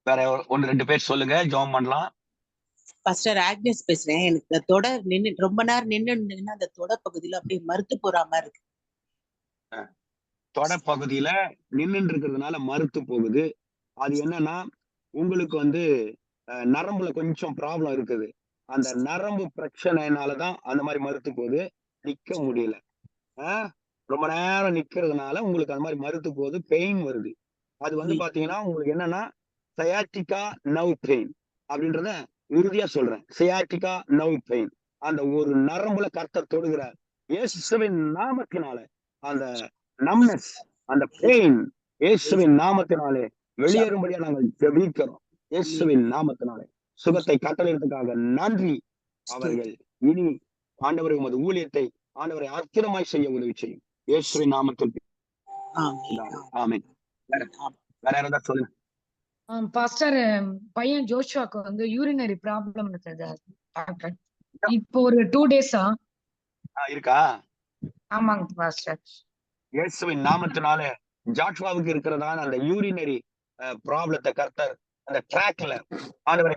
வேற 1-2 பேர் சொல்லுங்க, ஜெபம் பண்ணலாம். பாஸ்டர் ஆக்னஸ் பேசுறேன். எனக்கு தொடர் நின்று ரொம்ப நேரம் நின்னுன்னா அந்த தொட பகுதியில அப்படியே மறுத்து போற மாதிரி இருக்கு. தொட பகுதியில நின்று இருக்கிறதுனால மறுத்து போகுது. அது என்னன்னா உங்களுக்கு நரம்புல கொஞ்சம் ப்ராப்ளம் இருக்குது. அந்த நரம்பு பிரச்சனைனாலதான் அந்த மாதிரி மறுத்து போகுது. நிக்க முடியல. ரொம்ப நேரம் நிக்கிறதுனால உங்களுக்கு அந்த மாதிரி மறுத்து போகுது, பெயின் வருது. அது பாத்தீங்கன்னா உங்களுக்கு என்னன்னா சயாட்டிகா நர்வ் பெயின் அப்படின்றத உறுதியா சொல்றேன். சயாட்டிகா நர்வ் பெயின் அந்த ஒரு நரம்புல கர்த்தர் தொடுகிறார் இயேசுவின் நாமத்தினால. அந்த நம்னஸ், அந்த பெயின் இயேசுவின் நாமத்தினாலே வெளியேறும்படியா நாங்கள் ஜெபிக்கிறோம் இயேசுவின் நாமத்தினாலே. சுகத்தை கட்டளையிட்டதுக்காக நன்றி. அவர்கள் இனி ஆண்டவரை உமது ஊழியத்தை ஆண்டவரை அற்புதமாய் செய்ய உதவி செய்யும் இயேசுவின் நாமத்தில். ஆமென். வேற யாராவது சொல்லுங்க. பாஸ்டர், பையன் ஜோஷுவாக்கு யூரினரி ப்ராப்ளம் இருக்குது டாக்டர். இப்போ ஒரு 2 டேஸா இருக்கா? ஆமாங்க பாஸ்டர். இயேசுவின் நாமத்தினால ஜாஷுவாவுக்கு இருக்கிறதான அந்த யூரினரி ப்ராப்ளத்தை கர்த்தர் அந்த ட்ராக்ல ஆண்டவரை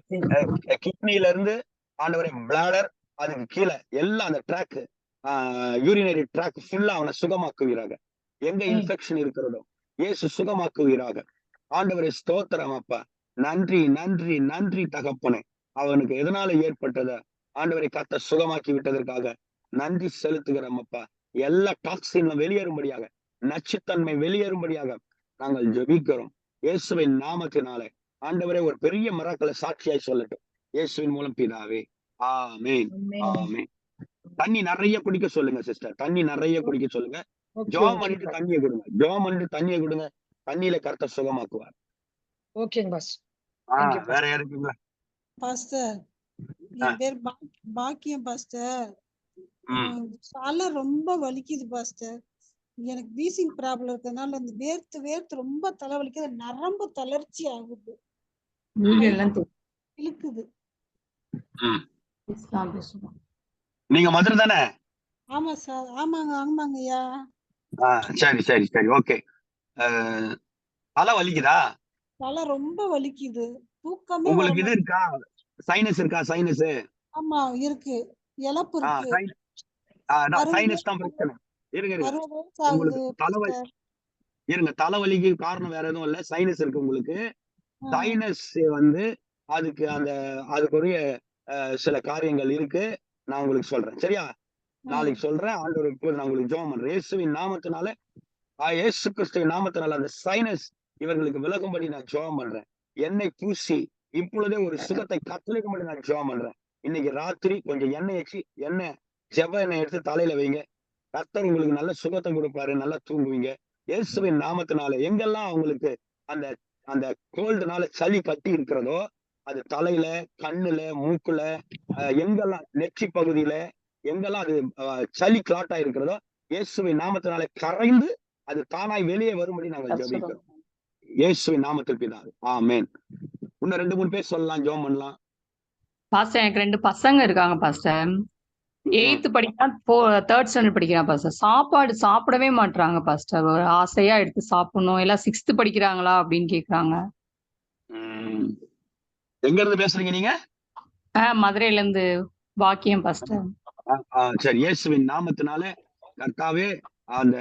கிட்னில இருந்து ஆண்டவரை பிளாடர் அதுக்கு கீழே எல்லாம் அந்த ட்ராக் யூரினரி ட்ராக் ஃபுல்லா அவனை சுகமாக்குவீராக. எங்க இன்ஃபெக்ஷன் இருக்கிறதோ இயேசு சுகமாக்குவீராக. ஆண்டவரை ஸ்தோத்திரம் அப்பா. நன்றி நன்றி நன்றி தகப்பனே. அவனுக்கு எதனால ஏற்பட்டத ஆண்டவரை கர்த்தர் சுகமாக்கி விட்டதற்காக நன்றி செலுத்துகிறோம் அப்பா. எல்லா டாக்ஸின்ல வெளியேறும்படியாக, நச்சுத்தன்மை வெளியேறும்படியாக நாங்கள் ஜெபிக்கிறோம் இயேசுவின் நாமத்தினாலே. ஆண்டவரே ஒரு பெரிய மிராக்கிளை சாட்சியாய் சொல்லட்டும் இயேசுவின் மூலம் பிதாவே. ஆமென் ஆமென். தண்ணி நிறைய குடிக்க சொல்லுங்க சிஸ்டர். தண்ணி நிறைய குடிக்க சொல்லுங்க. ஜெபம் பண்ணிட்டு தண்ணியை கொடுங்க. ஜெபம் பண்ணிட்டு தண்ணியை கொடுங்க. தண்ணியில கர்த்தர் சுகமாக்குவார். ஓகேங்க பாஸ். வேற யாருக்குங்களா? பாஸ்டர், என் பேர் பாக்கியம் பாஸ்டர். தலை ரொம்ப வலிக்குது பாஸ்டர். எனக்கு வீசிங் ப்ராப்ளம் இருக்கிறதுனால அந்த வேர்த்து வேர்த்து ரொம்ப தலை வலிக்குது. நரம்பு தளர்ச்சி ஆகுது, இழுக்குது. நீங்க மதுரை தானே? ஆமா சார். ஆமாங்க ஆமாங்க ஐயா. சரி சரி சரி ஓகே. தலை வலிக்குதா? தலை ரொம்ப வலிக்குது. தூக்கமே உங்களுக்கு இது இருக்கா? சைனஸ் இருக்கா? சைனஸ்? ஆமா இருக்கு. இழப்பு இருக்கு. சைனஸ் தான் பிரச்சனை. இருங்க உங்களுக்கு தலைவலி இருங்க. தலைவலிக்கு காரணம் வேற எதுவும் இல்ல, சைனஸ் இருக்கு உங்களுக்கு. சைனஸ் அதுக்குரிய சில காரியங்கள் இருக்கு. நான் உங்களுக்கு சொல்றேன் சரியா? நாளைக்கு சொல்றேன். ஆண்டவருக்கு நான் உங்களுக்கு ஜெபம் பண்றேன் இயேசுவின் நாமத்தினால. இயேசு கிறிஸ்துவின் நாமத்தினால அந்த சைனஸ் இவர்களுக்கு விலகும்படி நான் ஜெபம் பண்றேன். எண்ணெய் பூசி இப்பொழுதே ஒரு சுகத்தை கட்டளைக்கும்படி நான் ஜெபம் பண்றேன். இன்னைக்கு ராத்திரி கொஞ்சம் எண்ணெய் வச்சு ஜெப எண்ணெய் எடுத்து தலையில வைங்க. கர்த்தர் உங்களுக்கு நல்ல சுகத்தை கொடுப்பாரு, நல்லா தூங்குவீங்க இயேசுவின் நாமத்தினால. எங்கெல்லாம் அவங்களுக்கு அந்த அந்த கோல்டுனால சளி கட்டி இருக்கிறதோ அது தலையில, கண்ணுல, மூக்குல, எங்கெல்லாம் நெற்றி பகுதியில எங்கெல்லாம் அது சளி கிளாட்டா இருக்கிறதோ இயேசுவின் நாமத்தினால கரைந்து அது தானாய் வெளியே வரும்படி நாங்கள் ஜெபிக்கிறோம் இயேசுவின் நாமத்தில் பிதாவே. ஆமென். இன்னும் 2-3 பேர் சொல்லலாம், ஜெபம் பண்ணலாம். பாஸ்டர் எனக்கு 2 பசங்க இருக்காங்க பாஸ்டர். 8th படிக்கிறான், 3rd ஸ்டாண்டர்ட் படிக்கிறான் பாஸ்டர். சாப்பாடு சாப்பிடவே மாட்றாங்க பாஸ்டர். ஒரு ஆசையா எடுத்து சாப்பிடணும். எல்லாம் 6th படிக்கிறாங்களா அப்படின்னு கேக்குறாங்க. எங்க இருந்து பேசுறீங்க நீங்க? மதுரையில இருந்து பாக்கியம் பாஸ்டர். சரி, இயேசுவின் நாமத்தினாலே கர்த்தாவே அந்த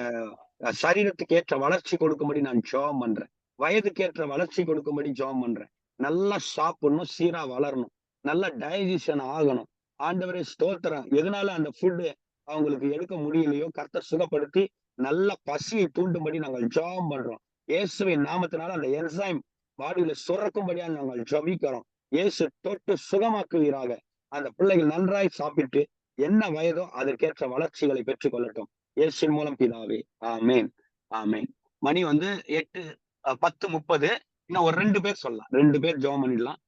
சரீரத்துக்கு ஏற்ற வளர்ச்சி கொடுக்கும்படி நான் ஜெபம் பண்றேன். வயதுக்கு ஏற்ற வளர்ச்சி கொடுக்கும்படி ஜெபம் பண்றேன். நல்லா சாப்பிடணும், சீரா வளரணும், நல்லா டைஜஷன் ஆகணும். ஆண்டவரே ஸ்தோத்திரம். எதனால அந்த ஃபுட்டு அவங்களுக்கு எடுக்க முடியலையோ கர்த்தர் சுகப்படுத்தி நல்ல பசியை தூண்டும்படி நாங்கள் ஜெபம் பண்றோம். இயேசுவின் நாமத்தினால அந்த என்சைம் பாடியில சுரக்கும்படியா நாங்கள் ஜெபிக்கிறோம். இயேசு தொட்டு சுகமாக்குவீராக. அந்த பிள்ளைகள் நன்றாய் சாப்பிட்டு என்ன வயதோ அதற்கேற்ற வளர்ச்சிகளை பெற்றுக் கொள்ளட்டும். இயேசுவின் மூலம் பிதாவே, ஆமேன், ஆமேன். மணி 8:10:30. இன்னும் ஒரு 2 பேர் சொல்லலாம். 2 பேர் ஜெபம் பண்ணிடலாம்.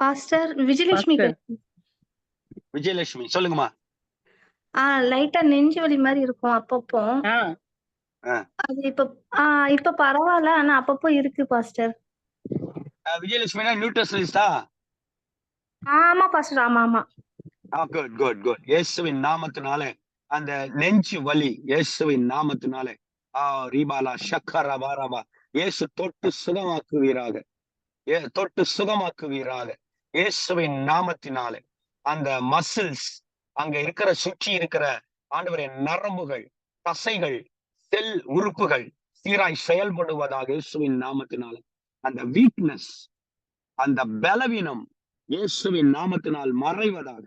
பாஸ்டர் விஜயலட்சுமி விஜயலட்சுமி சொல்லுங்கம்மா. லைட்டா நெஞ்சு வலி மாதிரி இருக்கும் அப்பப்போ. அது இப்ப பரவாயில்ல, ஆனா அப்பப்போ இருக்கு பாஸ்டர். விஜயலட்சுமினா நியூட்ரிஷனிஸ்டா? ஆமா பாஸ்டர், ஆமா ஆமா. Good good good. இயேசுவின் நாமத்தினாலே அந்த நெஞ்சு வலி இயேசுவின் நாமத்தினாலே ரீபாலா ஷக்கரா பாரபா இயேசு தொட்டு சுகமாக்குவீராக. தொட்டு சுகமாக்குவீராக இயேசுவின் நாமத்தினாலே. அந்த மசில்ஸ் அங்க இருக்கிற சுற்றி இருக்கிற ஆண்டவரே நரம்புகள், தசைகள், செல் உறுப்புகள் சீராய் செயல்படுவதாக இயேசுவின் நாமத்தினாலே. அந்த வீக்னஸ், அந்த பலவீனம் இயேசுவின் நாமத்தினால் மறைவதாக.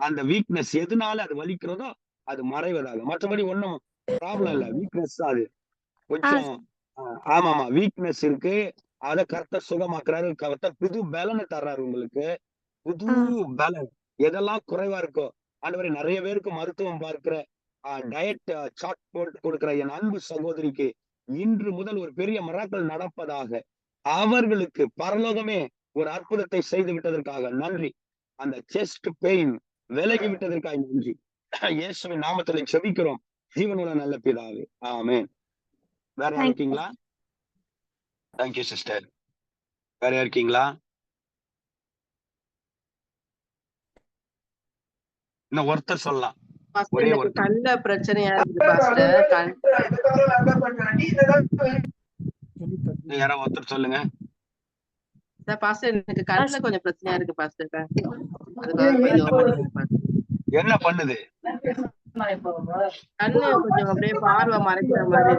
அந்த வீக்னஸ் எதனால அது வலிக்கிறதோ அது மறைவதாக. மற்றபடி ஒண்ணும் ப்ராப்ளம் இல்ல. வீக்னஸ் அது கொஞ்சம் ஆமாமா வீக்னஸ் இருக்கு. அத கர்த்தர் சுகமாக்குறாரு. கர்த்தர் புது பலனை தர்றாரு உங்களுக்கு. புது பலன். எதெல்லாம் குறைவா இருக்கோ ஆண்டவரே, நிறைய பேருக்கு மருத்துவம் பார்க்கிற டயட் சார்ட் போட்டு கொடுக்கிற என் அன்பு சகோதரிக்கு இன்று முதல் ஒரு பெரிய மிராக்கிள் நடப்பதாக. அவர்களுக்கு பரலோகமே ஒரு அற்புதத்தை செய்து விட்டதற்காக நன்றி. அந்த செஸ்ட் பெயின் விலகி விட்டதற்காக நன்றி. இயேசுவின் நாமத்துல செபிக்கிறோம் ஜீவனுள்ள நல்ல பிதாவே, ஆமென். வேற யாரும் இருக்கீங்களா? Thank you sister. வேற யாரும் இருக்கீங்களா? இன்னும் ஒருத்தர் சொல்லலாம். ஒரே ஒரு கண்ல பிரச்சனையா இருக்கு பாஸ்டர். யாராவது ஒருத்தர் சொல்லுங்க. பாஸ்டர் எனக்கு கண்ணுல கொஞ்சம் பிரச்சனையா இருக்கு பாஸ்டர். என்ன பண்ணுது? கண்ணு கொஞ்சம் அப்படியே பார்வை மறைக்கிற மாதிரி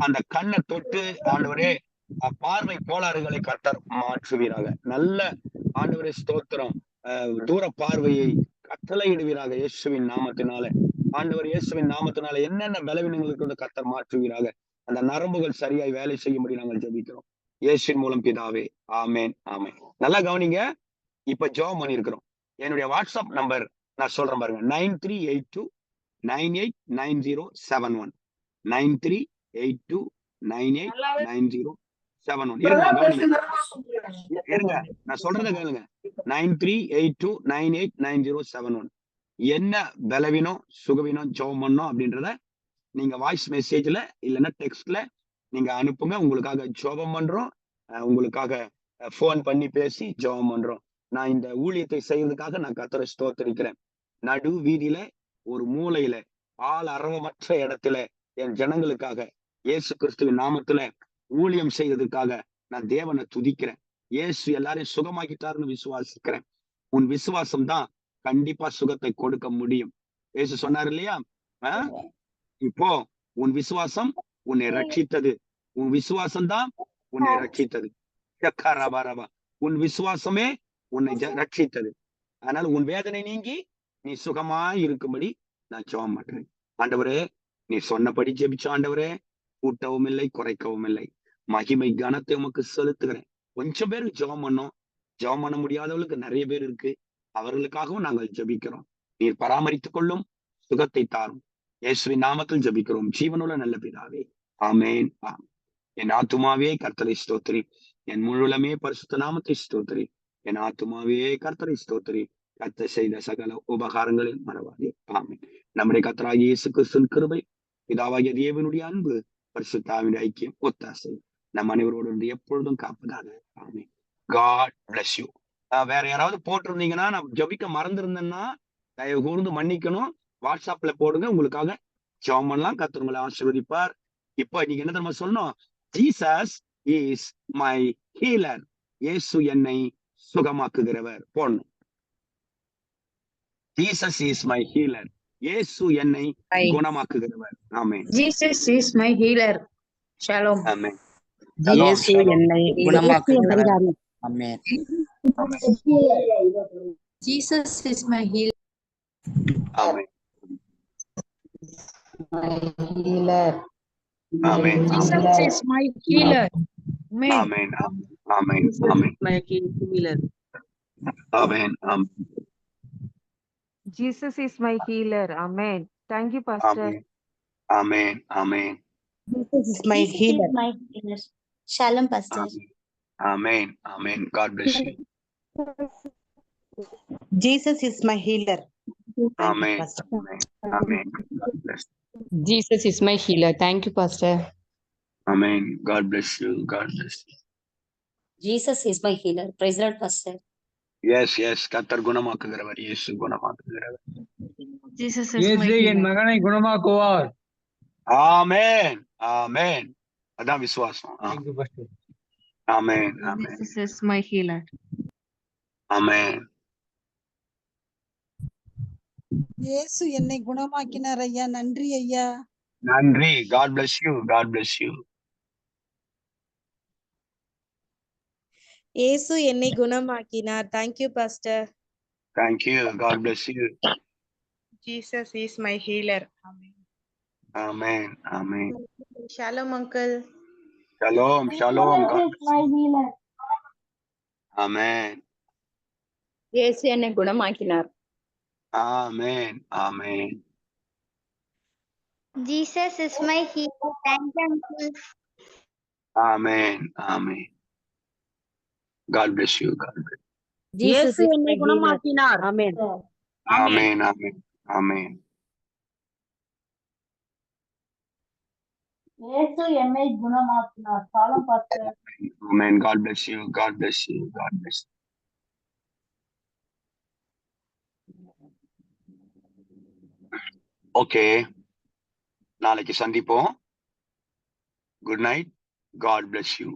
அந்த கண்ணை தொட்டு ஆண்டவரே பார்வை கோளாறுகளை கர்த்தர் மாற்றுவீராக. நல்ல ஆண்டவரே ஸ்தோத்திரம். தூர பார்வையை கட்டளையிடுவீராக இயேசுவின் நாமத்தினால. ஆண்டவர் இயேசுவின் நாமத்தினால என்னென்ன பலவீனங்களுக்கு வந்து கர்த்தர் மாற்றுவீராக. அந்த நரம்புகள் சரியாய் வேலை செய்யும்படி நாங்கள் ஜெபிக்கிறோம் இயேசுவின் மூலம் பிதாவே, ஆமேன், ஆமேன். நல்லா கவனிங்க. இப்ப ஜெபம் பண்ணிருக்கிறோம். என்னுடைய வாட்ஸ்அப் நம்பர் நான் சொல்றேன் பாருங்க. 9382989071. 9382989071. இருங்க நான் சொல்றத கேளுங்க. 9382989071. என்ன பலவீனம் சுகவீனம் ஜெபம் பண்ணோம் அப்படின்றத நீங்க வாய்ஸ் மெசேஜ்ல இல்லைன்னா டெக்ஸ்ட்ல நீங்க அனுப்புங்க. உங்களுக்காக ஜெபம் பண்றோம். உங்களுக்காக போன் பண்ணி பேசி ஜெபம் பண்றோம். நான் இந்த ஊழியத்தை செய்யறதுக்காக நான் கர்த்தரை ஸ்தோத்திரிக்கிறேன். நடு வீதியில ஒரு மூலையில ஆள் அரவமற்ற இடத்துல என் ஜனங்களுக்காக இயேசு கிறிஸ்துவின் நாமத்துல ஊழியம் செய்யறதுக்காக நான் தேவனை துதிக்கிறேன். இயேசு எல்லாரையும் சுகமாக்கிட்டாருன்னு விசுவாசிக்கிறேன். உன் விசுவாசம் தான் கண்டிப்பா சுகத்தை கொடுக்க முடியும். இயேசு சொன்னார் இல்லையா? இப்போ உன் விசுவாசம் உன்னை ரட்சித்தது. உன் விசுவாசம் தான் உன்னை ரட்சித்தது. உன் விசுவாசமே உன்னை ரட்சித்தது. அதனால உன் வேதனை நீங்கி நீ சுகமாய் இருக்கும்படி நான் ஜெபம் பண்றேன். ஆண்டவரே, நீ சொன்னபடி ஜெபிச்ச ஆண்டவரே, கூட்டவும் இல்லை குறைக்கவும் இல்லை. மகிமை கனத்தை உமக்கு செலுத்துகிறேன். கொஞ்சம் பேருக்கு ஜெபம் பண்ணோம். ஜெபம் பண்ண முடியாதவர்களுக்கு நிறைய பேர் இருக்கு. அவர்களுக்காகவும் நாங்கள் ஜெபிக்கிறோம். நீர் பராமரித்துக் கொள்ளும், சுகத்தை தாரும். இயேசுவின் நாமத்தில் ஜெபிக்கிறோம் ஜீவனுள்ள நல்ல பிதாவே, ஆமேன். என் ஆத்துமாவே கர்த்தரை ஸ்தோத்திரி. என் முழுலமே பரிசுத்த நாமத்தை ஸ்தோத்திரி. என் ஆத்துமாவே கர்த்தரை ஸ்தோத்திரி. கர்த்தர் செய்த சகல உபகாரங்களில் மறவாதே, ஆமேன். நம்முடைய கர்த்தராகிய இயேசு கிறிஸ்துவின் கிருபை, பிதாவாகிய தேவனுடைய அன்பு, பரிசுத்த ஆவியின் ஐக்கியம், ஒத்தாசை நம் அனைவரோடு இருந்து எப்பொழுதும் காப்பதாக. ஆமென். God bless you. வேற யாராவது போட்டிருந்தீங்கன்னா, நான் ஜபிக்க மறந்திருந்தேன்னா தயவு கூர்ந்து மன்னிக்கணும். வாட்ஸ்அப்ல போடுங்க, உங்களுக்காக ஜெபம் பண்ணலாம். கர்த்தர் உங்களை ஆசீர்வதிப்பார். இப்போ நீங்க என்ன தெரியுமா சொல்லணும்? Jesus is my healer. இயேசு என்னை சுகமாக்குகிறவர் போடணும். Jesus is my healer. இயேசு என்னை குணமாக்குகிறவர். Amen. Jesus is my healer. Shalom. Amen. இயேசு என்னை குணமாக்குகிறவர். Amen. Jesus is my healer. Amen. Healer. Amen. Jesus is my healer. Amen. Amen. Amen. ஆமென். My healer. Amen. Amen. Jesus is my healer. Amen. Thank you, Pastor. Amen. Amen. Jesus is my healer. Shalom, Pastor. Amen. Amen. God bless you. Jesus is my healer. Amen. Amen. God bless you. Jesus is my healer. Thank you, Pastor. Amen. God bless you. God bless you. Jesus is my healer. Praise the Lord, Pastor. Yes, yes. கர்த்தர் குணமாக்குகிறவர். இயேசு குணமாக்குகிறவர். Jesus is my healer. என் மகனை குணமாக்குவார். ஆமென். ஆமென். அதான் விசுவாசம். ஆமென். Amen. Jesus is my healer. ஆமென். இயேசு என்னை குணமாக்கினார் ஐயா. நன்றி ஐயா. நன்றி. God bless you. God bless you. இயேசு என்னை குணமாக்கினார். Thank you, Pastor. Thank you. God bless you. Jesus is my healer. Amen. Amen. Amen. Shalom, uncle. Shalom. Shalom. God Jesus is my healer. Amen. இயேசு என்னை குணமாக்கினார். Amen. Amen. Jesus is my healer. Thank you, uncle. Amen. Amen. God bless you. God bless you. இயேசு என்னை குணமாக்கினார். ஆமென். Amen. Amen. Amen. இயேசு என்னை குணமாக்கினார். Shalom, Pastor. Amen. God bless you. God bless you. God bless you. Okay. நாளைக்கு சந்திப்போம். Good night. God bless you.